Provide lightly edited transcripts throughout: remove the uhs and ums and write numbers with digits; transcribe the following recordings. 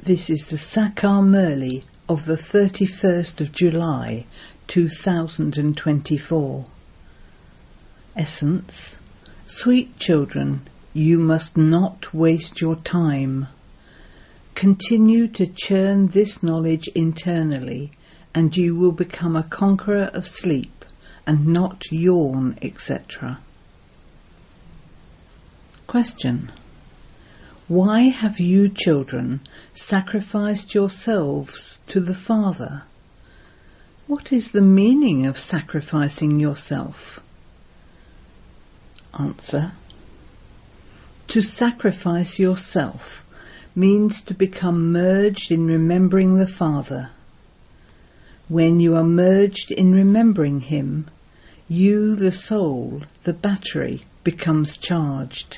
This is the Sakar Murli of the 31st of July 2024. Essence: Sweet children, you must not waste your time. Continue to churn this knowledge internally, and you will become a conqueror of sleep and not yawn, etc. Question: why have you children sacrificed yourselves to the Father? What is the meaning of sacrificing yourself? Answer: to sacrifice yourself means to become merged in remembering the Father. When you are merged in remembering Him, you, the soul, the battery, becomes charged.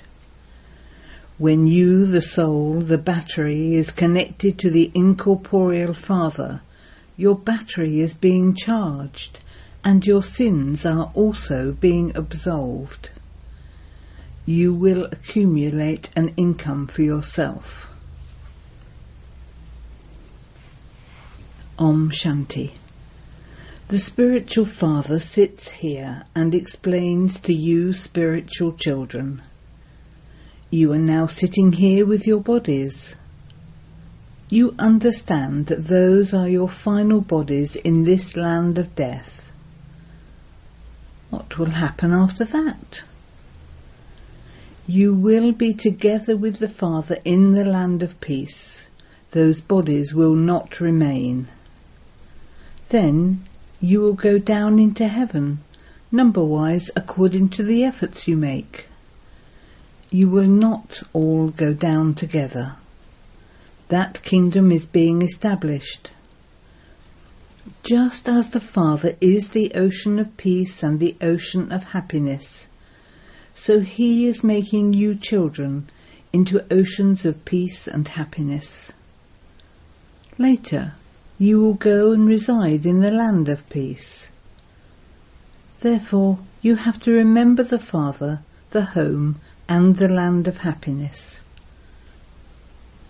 When you, the soul, the battery, is connected to the incorporeal Father, your battery is being charged, and your sins are also being absolved. You will accumulate an income for yourself. Om Shanti. The spiritual Father sits here and explains to you spiritual children. You are now sitting here with your bodies. You understand that those are your final bodies in this land of death. What will happen after that? You will be together with the Father in the land of peace. Those bodies will not remain. Then you will go down into heaven, number-wise according to the efforts you make. You will not all go down together. That kingdom is being established. Just as the Father is the ocean of peace and the ocean of happiness, so He is making you children into oceans of peace and happiness. Later, you will go and reside in the land of peace. Therefore, you have to remember the Father, the home, and the land of happiness.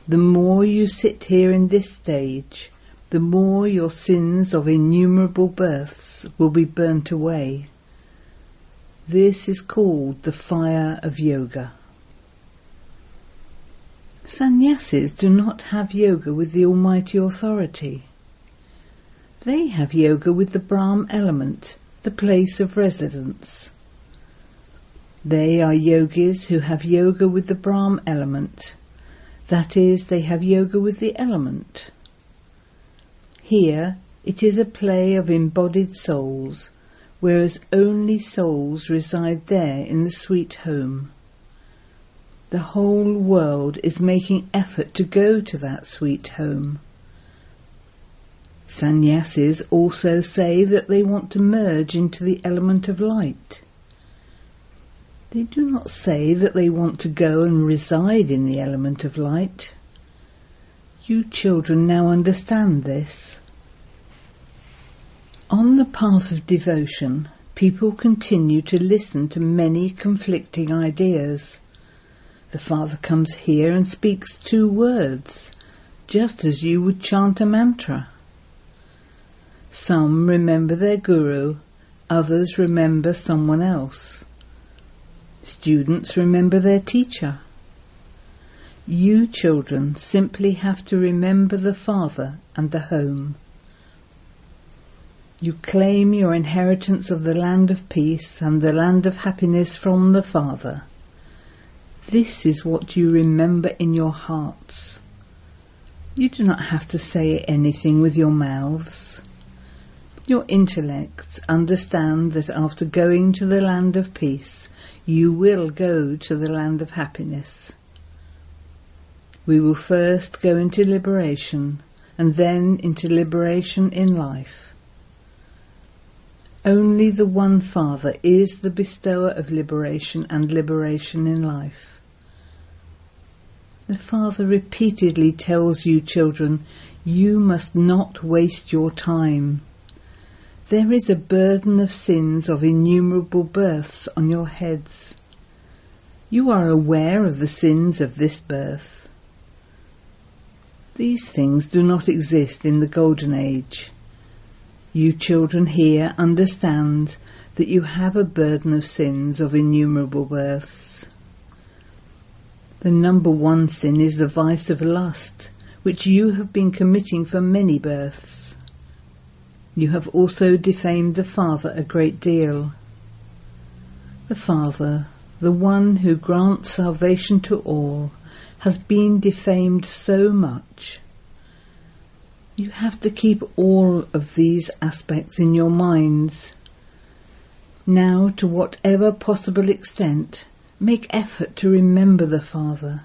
The more you sit here in this stage, the more your sins of innumerable births will be burnt away. This is called the fire of yoga. Sannyasis do not have yoga with the Almighty Authority. They have yoga with the Brahma element, the place of residence. They are yogis who have yoga with the Brahma element. That is, they have yoga with the element. Here it is a play of embodied souls, whereas only souls reside there in the sweet home. The whole world is making effort to go to that sweet home. Sannyasis also say that they want to merge into the element of light. They do not say that they want to go and reside in the element of light. You children now understand this. On the path of devotion, people continue to listen to many conflicting ideas. The Father comes here and speaks 2 words, just as you would chant a mantra. Some remember their guru, others remember someone else. Students remember their teacher. You children simply have to remember the Father and the home. You claim your inheritance of the land of peace and the land of happiness from the Father. This is what you remember in your hearts. You do not have to say anything with your mouths. Your intellects understand that after going to the land of peace, you will go to the land of happiness. We will first go into liberation, and then into liberation in life. Only the one Father is the bestower of liberation and liberation in life. The Father repeatedly tells you children, you must not waste your time. There is a burden of sins of innumerable births on your heads. You are aware of the sins of this birth. These things do not exist in the Golden Age. You children here understand that you have a burden of sins of innumerable births. The number one sin is the vice of lust, which you have been committing for many births. You have also defamed the Father a great deal. The Father, the one who grants salvation to all, has been defamed so much. You have to keep all of these aspects in your minds. Now, to whatever possible extent, make effort to remember the Father.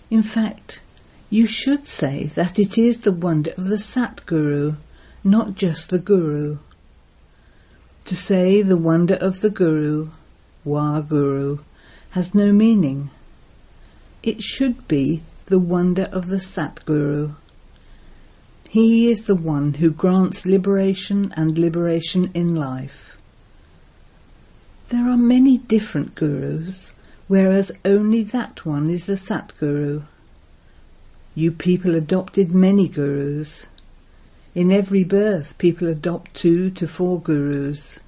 In fact, you should say that it is the wonder of the Satguru, not just the Guru. To say the wonder of the Guru, Wahguru, has no meaning. It should be the wonder of the Satguru. He is the one who grants liberation and liberation in life. There are many different gurus, whereas only that one is the Satguru. You people adopted many gurus. In every birth, people adopt 2 to 4 gurus.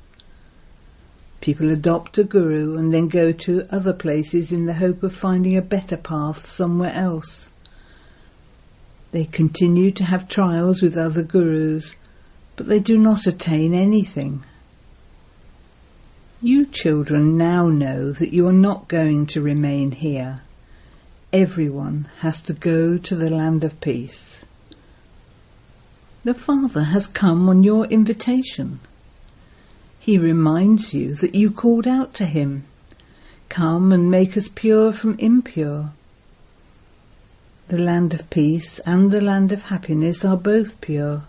People adopt a guru and then go to other places in the hope of finding a better path somewhere else. They continue to have trials with other gurus, but they do not attain anything. You children now know that you are not going to remain here. Everyone has to go to the land of peace. The Father has come on your invitation. He reminds you that you called out to him, "Come and make us pure from impure." The land of peace and the land of happiness are both pure.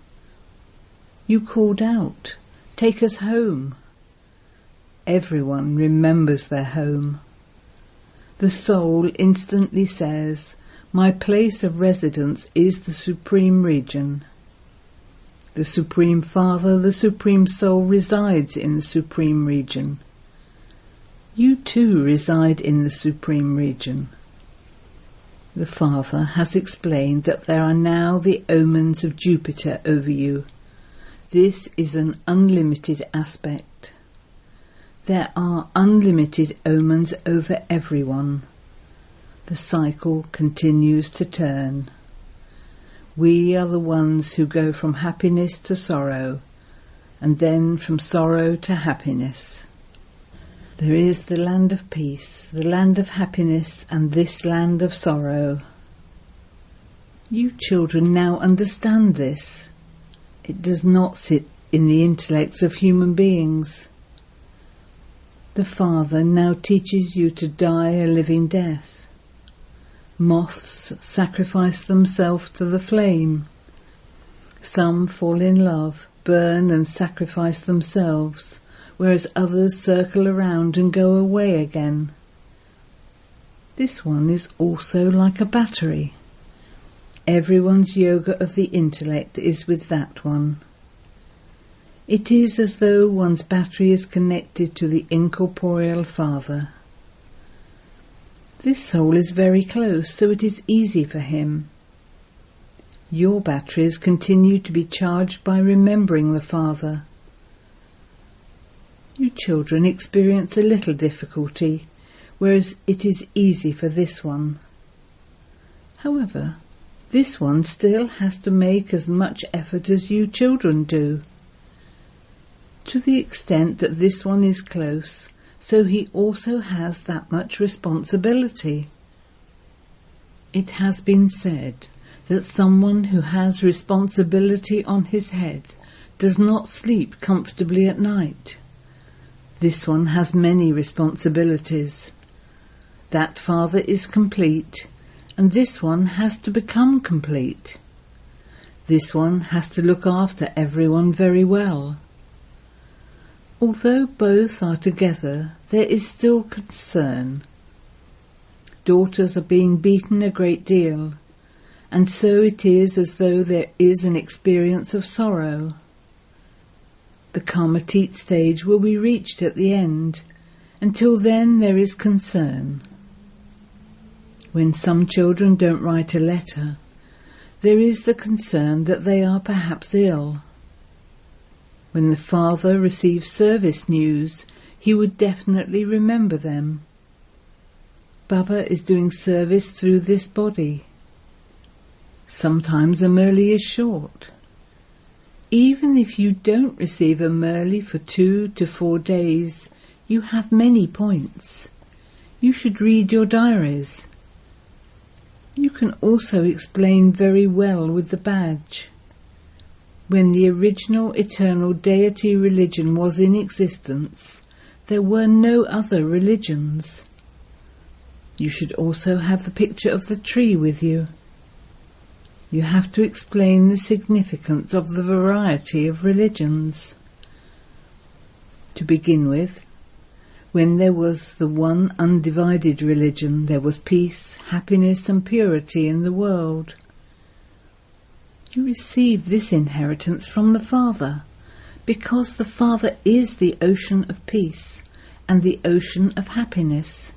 You called out, "Take us home." Everyone remembers their home. The soul instantly says, "My place of residence is the Supreme Region." The Supreme Father, the Supreme Soul, resides in the Supreme Region. You too reside in the Supreme Region. The Father has explained that there are now the omens of Jupiter over you. This is an unlimited aspect. There are unlimited omens over everyone. The cycle continues to turn. We are the ones who go from happiness to sorrow, and then from sorrow to happiness. There is the land of peace, the land of happiness, and this land of sorrow. You children now understand this. It does not sit in the intellects of human beings. The Father now teaches you to die a living death. Moths sacrifice themselves to the flame. Some fall in love, burn and sacrifice themselves, whereas others circle around and go away again. This one is also like a battery. Everyone's yoga of the intellect is with that one. It is as though one's battery is connected to the incorporeal Father. This soul is very close, so it is easy for him. Your batteries continue to be charged by remembering the Father. You children experience a little difficulty, whereas it is easy for this one. However, this one still has to make as much effort as you children do. To the extent that this one is close, so he also has that much responsibility. It has been said that someone who has responsibility on his head does not sleep comfortably at night. This one has many responsibilities. That Father is complete, and this one has to become complete. This one has to look after everyone very well. Although both are together, there is still concern. Daughters are being beaten a great deal, and so it is as though there is an experience of sorrow. The Karmatit stage will be reached at the end. Until then there is concern. When some children don't write a letter, there is the concern that they are perhaps ill. When the father receives service news, he would definitely remember them. Baba is doing service through this body. Sometimes a Murli is short. Even if you don't receive a Murli for 2 to 4 days, you have many points. You should read your diaries. You can also explain very well with the badge. When the original eternal deity religion was in existence, there were no other religions. You should also have the picture of the tree with you. You have to explain the significance of the variety of religions. To begin with, when there was the one undivided religion, there was peace, happiness and purity in the world. You receive this inheritance from the Father, because the Father is the ocean of peace and the ocean of happiness.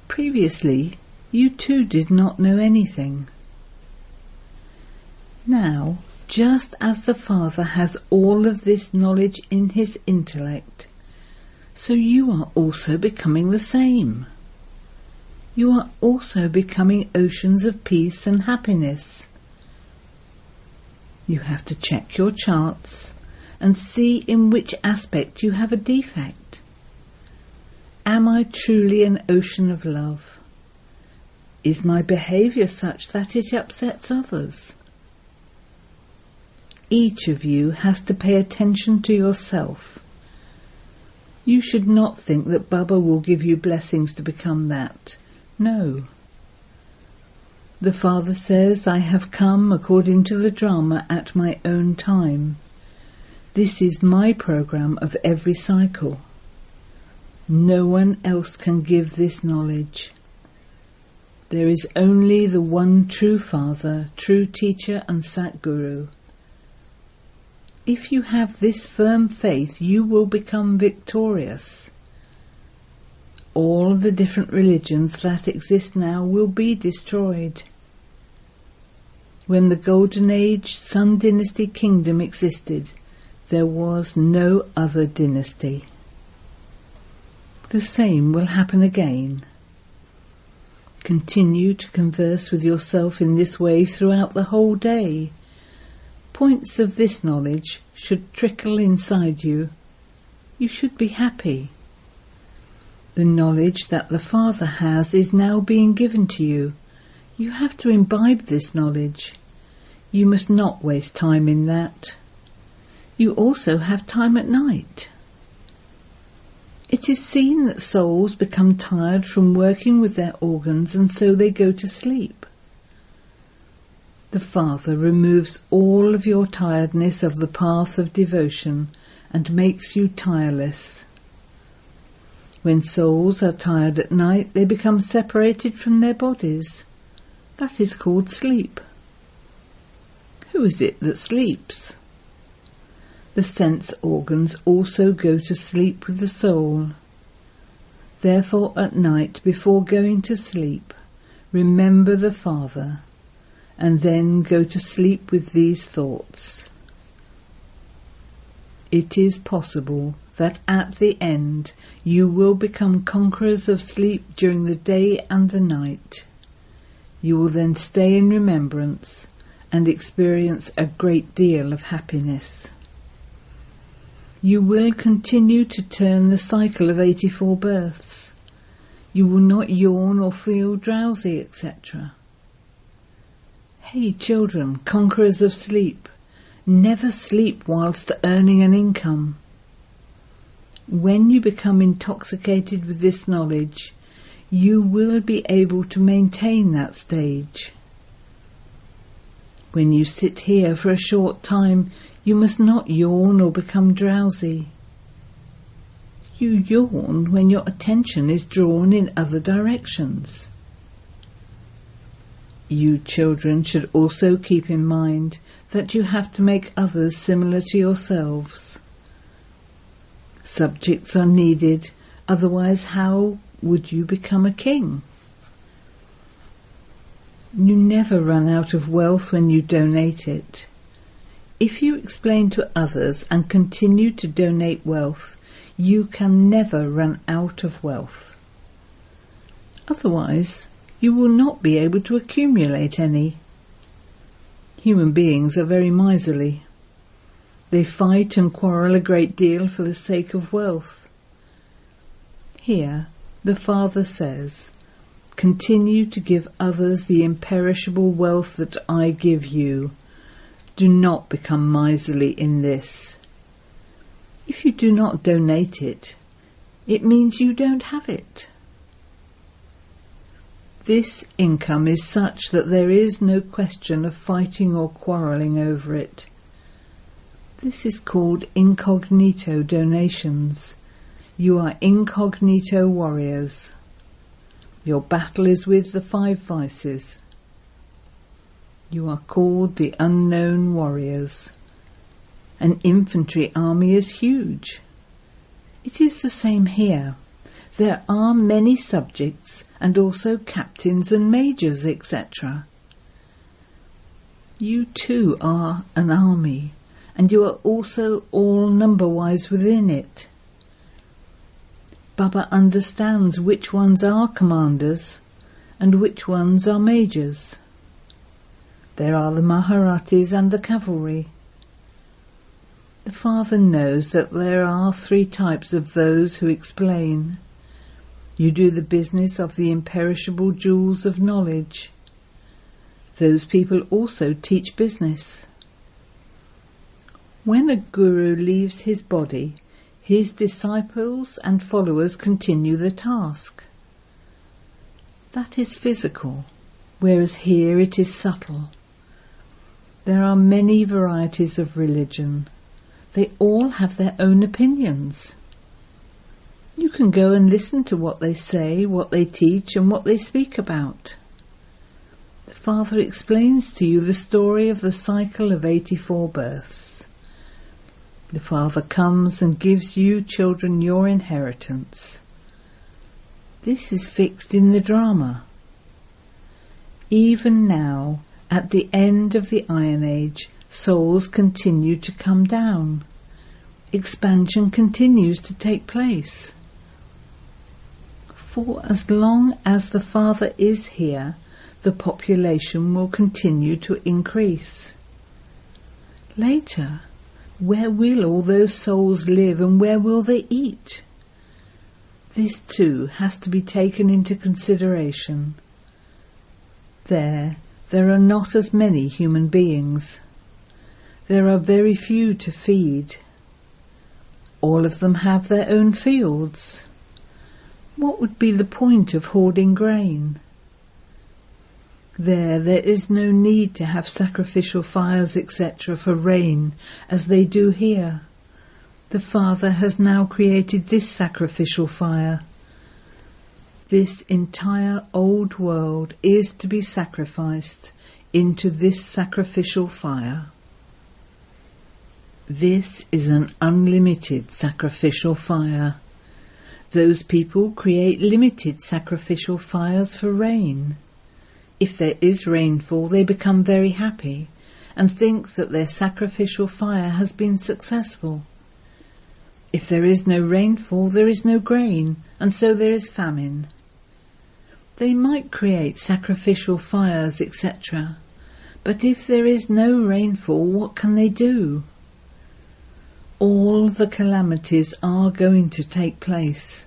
Previously, you too did not know anything. Now, just as the Father has all of this knowledge in his intellect, so you are also becoming the same. You are also becoming oceans of peace and happiness. You have to check your charts and see in which aspect you have a defect. Am I truly an ocean of love? Is my behaviour such that it upsets others? Each of you has to pay attention to yourself. You should not think that Baba will give you blessings to become that. No. The Father says, I have come according to the drama at my own time. This is my program of every cycle. No one else can give this knowledge. There is only the one true Father, true teacher and Satguru. If you have this firm faith, you will become victorious. All the different religions that exist now will be destroyed. When the Golden Age Sun Dynasty Kingdom existed, there was no other dynasty. The same will happen again. Continue to converse with yourself in this way throughout the whole day. Points of this knowledge should trickle inside you. You should be happy. The knowledge that the Father has is now being given to you. You have to imbibe this knowledge. You must not waste time in that. You also have time at night. It is seen that souls become tired from working with their organs and so they go to sleep. The Father removes all of your tiredness of the path of devotion and makes you tireless. When souls are tired at night, they become separated from their bodies. That is called sleep. Who is it that sleeps? The sense organs also go to sleep with the soul. Therefore, at night, before going to sleep, remember the Father, and then go to sleep with these thoughts. It is possible that at the end you will become conquerors of sleep during the day and the night. You will then stay in remembrance and experience a great deal of happiness. You will continue to turn the cycle of 84 births. You will not yawn or feel drowsy, etc. Hey children, conquerors of sleep, never sleep whilst earning an income. When you become intoxicated with this knowledge, you will be able to maintain that stage. When you sit here for a short time, you must not yawn or become drowsy. You yawn when your attention is drawn in other directions. You children should also keep in mind that you have to make others similar to yourselves. Subjects are needed, otherwise how would you become a king? You never run out of wealth when you donate it. If you explain to others and continue to donate wealth, you can never run out of wealth. Otherwise, you will not be able to accumulate any. Human beings are very miserly. They fight and quarrel a great deal for the sake of wealth. Here, the Father says, "Continue to give others the imperishable wealth that I give you. Do not become miserly in this." If you do not donate it, it means you don't have it. This income is such that there is no question of fighting or quarrelling over it. This is called incognito donations. You are incognito warriors. Your battle is with the 5 vices. You are called the unknown warriors. An infantry army is huge. It is the same here. There are many subjects and also captains and majors, etc. You too are an army, and you are also all number-wise within it. Baba understands which ones are commanders and which ones are majors. There are the Maharatis and the cavalry. The Father knows that there are 3 types of those who explain. You do the business of the imperishable jewels of knowledge. Those people also teach business. When a guru leaves his body, his disciples and followers continue the task. That is physical, whereas here it is subtle. There are many varieties of religion. They all have their own opinions. You can go and listen to what they say, what they teach, and what they speak about. The Father explains to you the story of the cycle of 84 births. The Father comes and gives you children your inheritance. This is fixed in the drama. Even now, at the end of the Iron Age, souls continue to come down. Expansion continues to take place. For as long as the Father is here, the population will continue to increase. Later, where will all those souls live and where will they eat? This too has to be taken into consideration. There are not as many human beings. There are very few to feed. All of them have their own fields. What would be the point of hoarding grain? There is no need to have sacrificial fires, etc. for rain, as they do here. The Father has now created this sacrificial fire. This entire old world is to be sacrificed into this sacrificial fire. This is an unlimited sacrificial fire. Those people create limited sacrificial fires for rain. If there is rainfall, they become very happy and think that their sacrificial fire has been successful. If there is no rainfall, there is no grain, and so there is famine. They might create sacrificial fires, etc. But if there is no rainfall, what can they do? All the calamities are going to take place.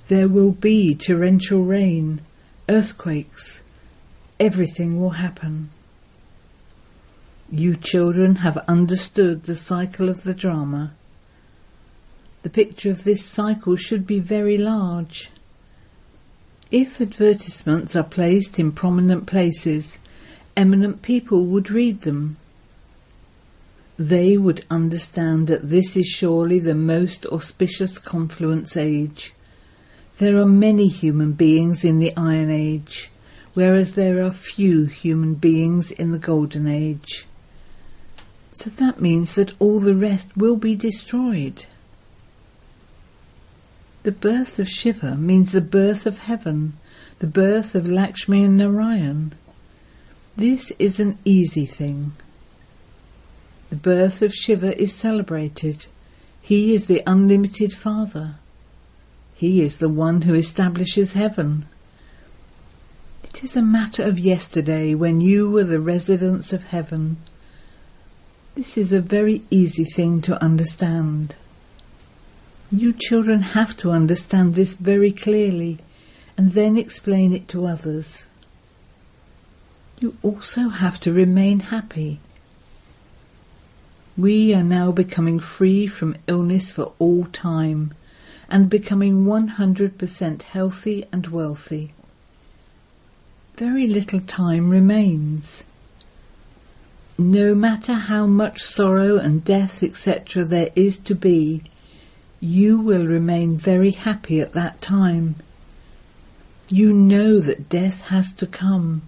There will be torrential rain, earthquakes. Everything will happen. You children have understood the cycle of the drama. The picture of this cycle should be very large. If advertisements are placed in prominent places, eminent people would read them. They would understand that this is surely the most auspicious confluence age. There are many human beings in the Iron Age, whereas there are few human beings in the Golden Age. So that means that all the rest will be destroyed. The birth of Shiva means the birth of heaven, the birth of Lakshmi and Narayan. This is an easy thing. The birth of Shiva is celebrated. He is the unlimited Father. He is the one who establishes heaven. It is a matter of yesterday when you were the residents of heaven. This is a very easy thing to understand. You children have to understand this very clearly and then explain it to others. You also have to remain happy. We are now becoming free from illness for all time and becoming 100% healthy and wealthy. Very little time remains. No matter how much sorrow and death, etc. there is to be, you will remain very happy at that time. You know that death has to come.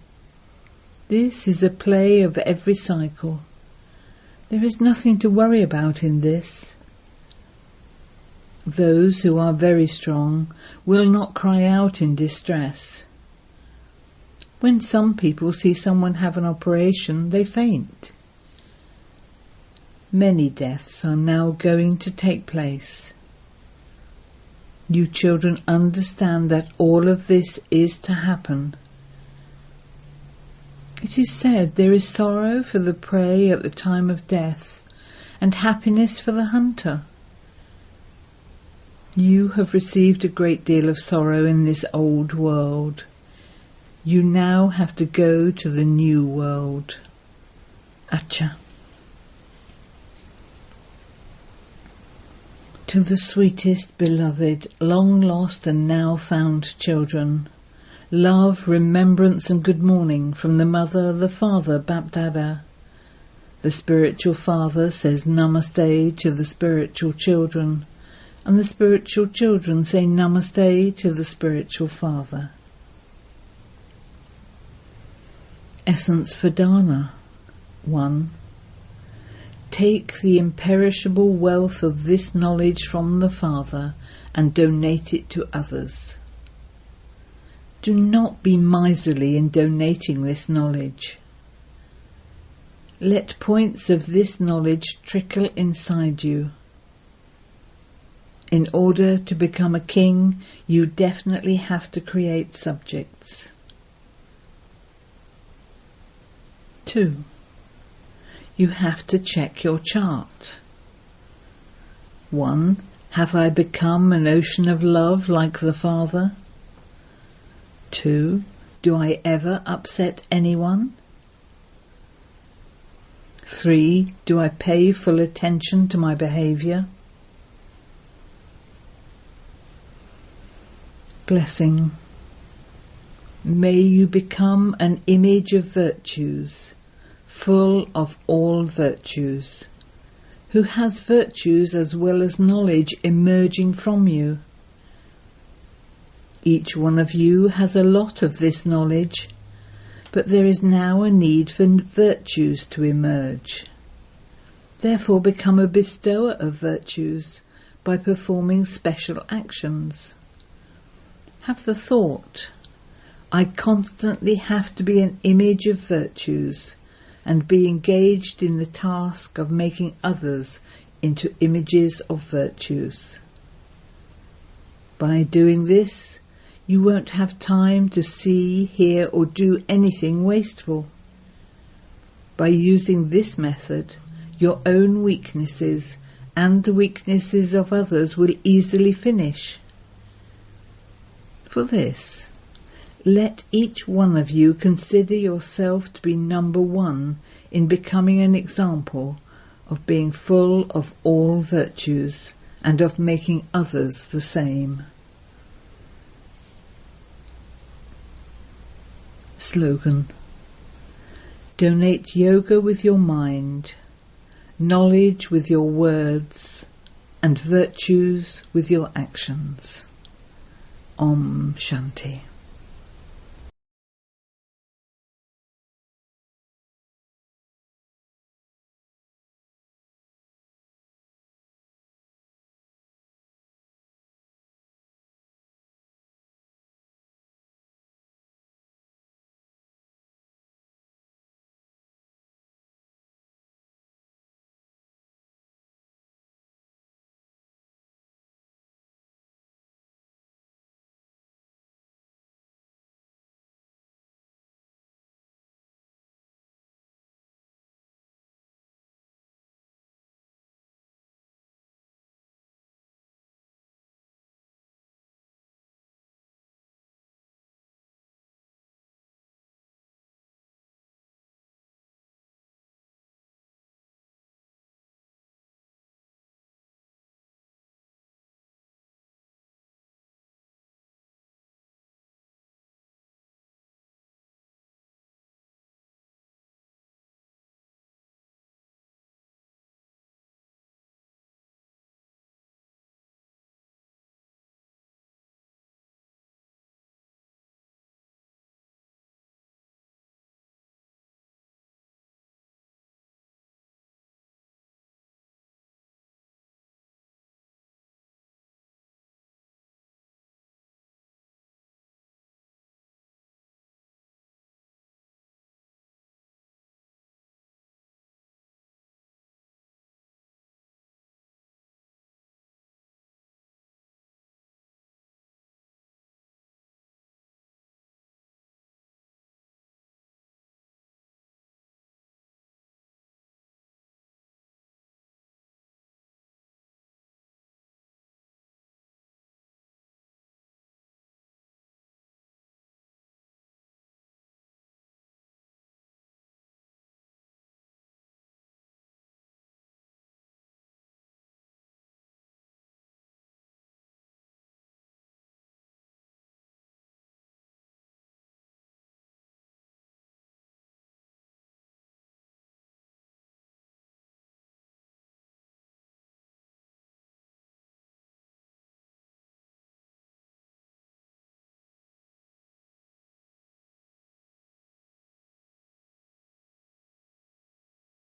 This is a play of every cycle. There is nothing to worry about in this. Those who are very strong will not cry out in distress. When some people see someone have an operation, they faint. Many deaths are now going to take place. You children understand that all of this is to happen. It is said there is sorrow for the prey at the time of death, and happiness for the hunter. You have received a great deal of sorrow in this old world. You now have to go to the new world. Acha. To the sweetest, beloved, long lost and now found children, love, remembrance and good morning from the Mother, the Father, Bap-Dada. The spiritual father says Namaste to the spiritual children, and the spiritual children say Namaste to the spiritual father. Essence for Dana. 1. Take the imperishable wealth of this knowledge from the Father and donate it to others. Do not be miserly in donating this knowledge. Let points of this knowledge trickle inside you. In order to become a king, you definitely have to create subjects. 2. You have to check your chart. 1. Have I become an ocean of love like the Father? 2. Do I ever upset anyone? 3. Do I pay full attention to my behaviour? Blessing. May you become an image of virtues, full of all virtues, who has virtues as well as knowledge emerging from you. Each one of you has a lot of this knowledge, but there is now a need for virtues to emerge. Therefore become a bestower of virtues by performing special actions. Have the thought, I constantly have to be an image of virtues and be engaged in the task of making others into images of virtues. By doing this, you won't have time to see, hear or do anything wasteful. By using this method, your own weaknesses and the weaknesses of others will easily finish. For this, let each one of you consider yourself to be number one in becoming an example of being full of all virtues and of making others the same. Slogan. Donate yoga with your mind, knowledge with your words, and virtues with your actions. Om Shanti.